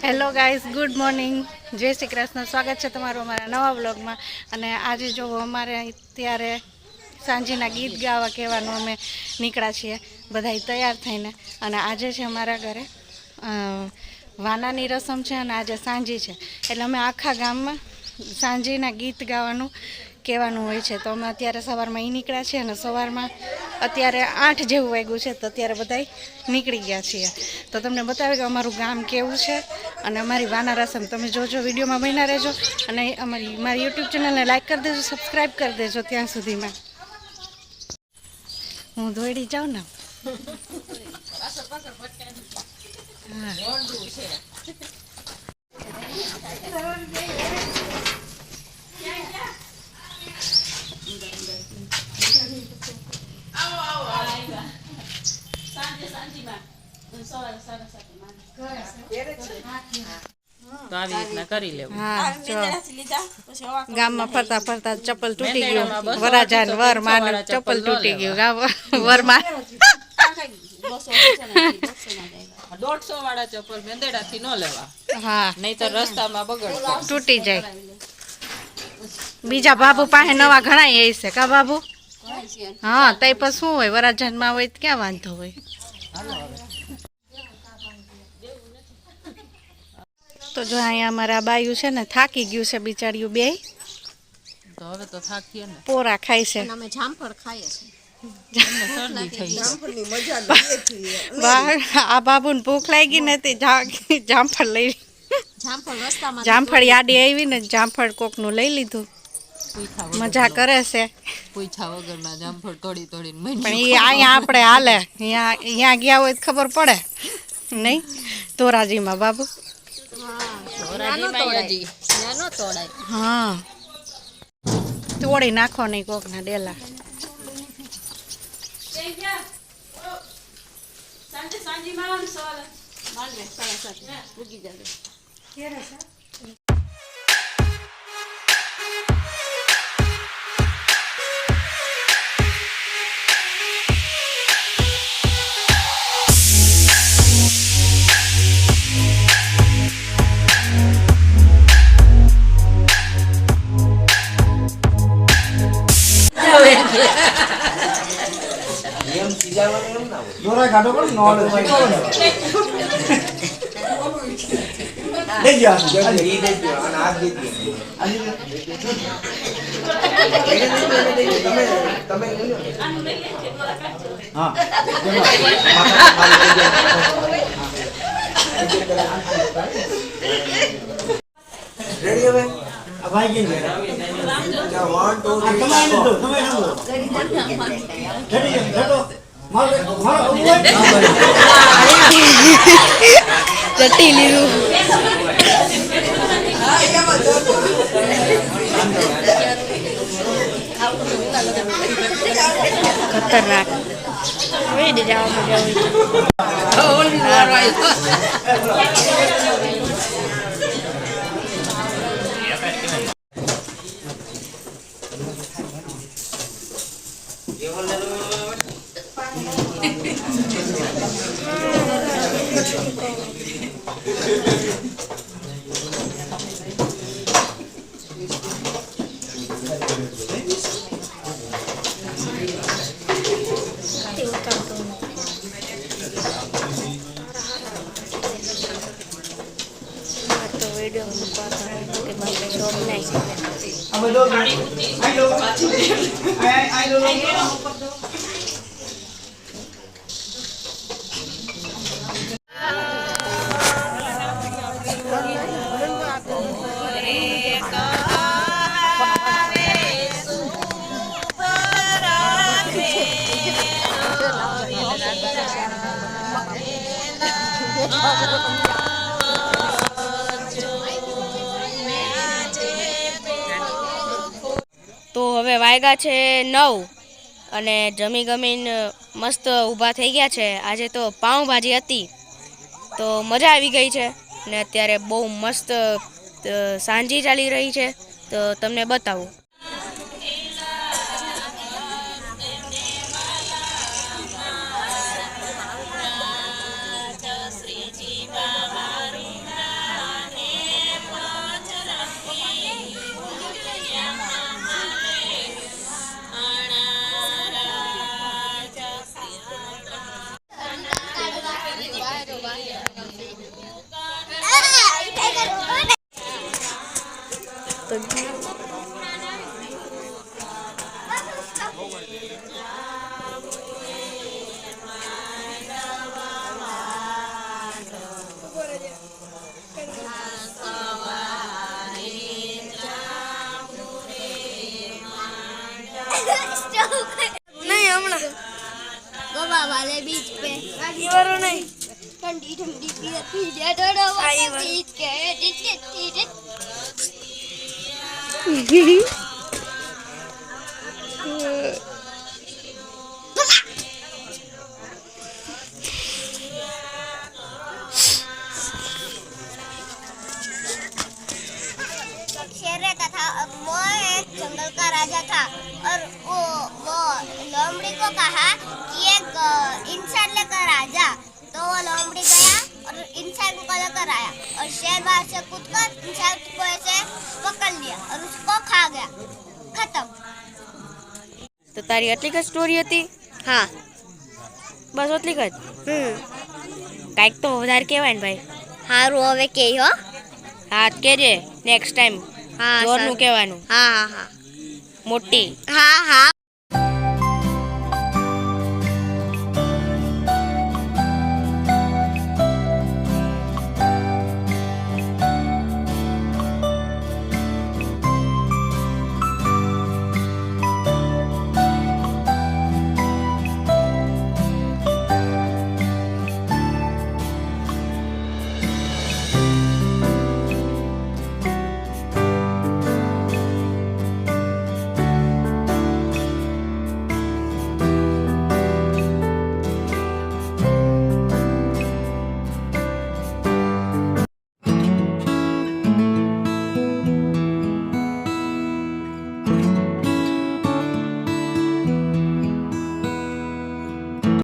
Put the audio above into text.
Hello guys, good morning, જય શ્રી કૃષ્ણ. સ્વાગત છે તમારું અમારા નવા વ્લોગમાં. અને આજે જો અમારે અત્યારે સાંજના ગીત ગાવા કહેવાનું અમે નીકળ્યા છીએ બધાય તૈયાર થઈને. અને આજે છે અમારા ઘરે વાનાની રસમ છે અને આજે સાંજી છે, એટલે અમે આખા ગામમાં સાંજીના ગીત ગાવાનું કહેવાનું હોય છે. તો અમે અત્યારે સવારમાં નીકળ્યા છીએ અને સવારમાં અત્યારે 8 જેવું વાગ્યું છે, તો અત્યારે બધાય નીકળી ગયા છીએ. તો તમને બતાવે કે અમારું ગામ કેવું છે અને અમારી વાના રસમ તમે જોજો, વિડીયોમાં બન્યા રહેજો. અને મારી યુટ્યુબ ચેનલને લાઈક કરી દેજો, સબસ્ક્રાઈબ કરી દેજો. ત્યાં સુધીમાં હું દોડી જાઉં ને. તો આવી રીતના કરી લેવું. ગામમાં ફરતા ફરતા ચપ્પલ તૂટી ગયું, વરાજાન વર માન ચપ્પલ તૂટી ગયું. ગામ વર માન 150 વાળા ચપ્પલ મેંદેડાથી ન લેવા, હા, નહીતર રસ્તામાં બગડતા તૂટી જાય. બીજા બાબુ પાસે નવા ઘણા એ છે કા બાબુ? હા, તઈ પછી શું હોય, વરાજાનમાં હોય તો ક્યાં વાંધો હોય. તો જો અહીંયા અમારા બાયું છે ને, થાકી ગયું છે બિચાર્યું બે. તો હવે તો થાકીએ ને. પોરા ખાય છે. અમે જામફળ ખાઈએ છીએ. આ બાબુને ભૂખ લાગી નથી, જામફળ લઈ. જામફળ રસ્તામાં જામફળ યાદી આવી ને, જામફળ કોકનું લઈ લીધું. મજા કરે છે. પૂછા વગરના જામફળ તોડી તોડીને પણ એ અહીંયા આપણે હાલે, અહીંયા ગયા હોય તો ખબર પડે નહીં. ધોરાજીમાં બાબુ હા, તોડી નાખો નહીં કોકના ડેલા. જોરા કાઢો પણ નોલે દે જા જલ્દી દે દે અને આ દે દે તમે હા રેડી હવે આ ભાઈ ગઈ ને 1 2 ચટી લીધું. ખતરનાક વિડીયો મૂકવા કે મને જોબ નહીં. તો હવે વાગ્યા છે 9 અને જમી ગમીને મસ્ત ઊભા થઈ ગયા છે. આજે તો પાઉંભાજી હતી તો મજા આવી ગઈ છે ને અત્યારે બહુ મસ્ત સાંજી ચાલી રહી છે, તો તમને બતાવું. वाले बीच पे ये वाला नहीं ठंडी ठंडी पी डोडो वाले बीच के शेर रहता था और वो एक जंगल का राजा था और वो लोमड़ी को कहा कि एक इंसान लेकर आ जा। तो वो लोमड़ी गया और इंसान को लेकर आया और शेर बाहर से कूदकर इंसान को ऐसे पकड़ लिया और उसको खा गया। खत्म। તો તારી આટલી જ સ્ટોરી હતી? हाँ। બસ આટલી જ? કાંઈક તો વધારે કહેવાય ને ભાઈ. हारू હવે કે હો। હા કહેજે નેક્સ્ટ ટાઈમ हाँ જોરનું કહેવાનું. हाँ हाँ हाँ મોટી. हाँ हाँ